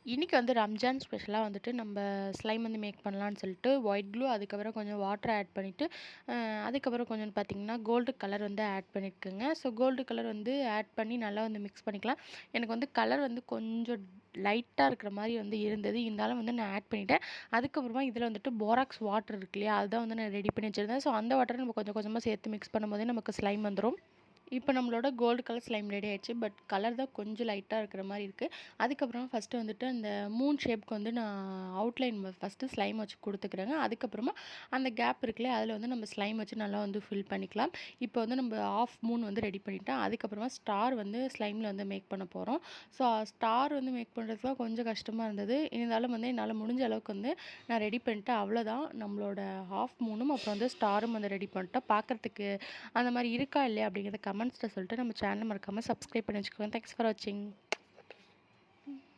இன்னைக்கு வந்து ரம்ஜான் ஸ்பெஷலா வந்துட்டு நம்ப ஸ்லைம் வந்து மேக் பண்ணலான்னு சொல்லிட்டு ஒயிட் க்ளூ, அதுக்கப்புறம் கொஞ்சம் வாட்டர் ஆட் பண்ணிட்டு, அதுக்கப்புறம் கொஞ்சம் பார்த்தீங்கன்னா, கோல்டு கலர் வந்து ஆட் பண்ணியிருக்கேங்க. ஸோ கோல்டு கலர் வந்து ஆட் பண்ணி நல்லா வந்து மிக்ஸ் பண்ணிக்கலாம். எனக்கு வந்து கலர் வந்து கொஞ்சம் லைட்டா இருக்கிற மாரி வந்து இருந்தது. இருந்தாலும் வந்து நான் ஆட் பண்ணிட்டேன். அதுக்கப்புறமா இதில வந்துட்டு போராக்ஸ் வாட்டர் இருக்கு இல்லையா? அதுதான் வந்து நான் ரெடி பண்ணி வச்சிருந்தேன். ஸோ அந்த வாட்டர நம்ம கொஞ்சம் கொஞ்சமா சேர்த்து மிக்ஸ் பண்ணும்போதே நமக்கு ஸ்லைம் வந்துரும். இப்போ நம்மளோட கோல்டு கலர் ஸ்லைம் ரெடி ஆயிடுச்சு. பட் கலர் தான் கொஞ்சம் லைட்டா இருக்கிற மாரி இருக்கு. அதுக்கப்புறமா ஃபர்ஸ்ட்டு வந்துட்டு அந்த மூன் ஷேப்க்கு வந்து நான் அவுட்லைன் ஃபர்ஸ்ட்டு ஸ்லைம் வச்சு குடுத்துக்கிறேங்க. அதுக்கப்புறமா அந்த கேப் இருக்குல்லையா, அதில வந்து நம்ம ஸ்லைம் வச்சு நல்லா வந்து ஃபில் பண்ணிக்கலாம். இப்போ வந்து நம்ம ஆஃப் மூன் வந்து ரெடி பண்ணிட்டேன். அதுக்கப்புறமா ஸ்டார் வந்து ஸ்லைம்ல வந்து மேக் பண்ண போறோம். ஸோ ஸ்டார் வந்து மேக் பண்ணுறதுக்கு தான் கொஞ்சம் கஷ்டமா இருந்தது. இருந்தாலும் வந்து என்னால முடிஞ்ச அளவுக்கு வந்து நான் ரெடி பண்ணிட்டேன். அவ்வளோதான் நம்மளோட ஹாஃப் மூனும் அப்புறம் வந்து ஸ்டாரும் வந்து ரெடி பண்ணிட்டோம். பார்க்கறதுக்கு அந்த மாரி இருக்கா இல்லையா அப்படிங்கிறத கமெண்ட்ஸ்ல சொல்லிட்டு நம்ம சேனல மறக்காம சப்ஸ்கிரைப் பண்ணி வச்சுக்கோங்க. தேங்க்ஸ் ஃபார் வாட்சிங்.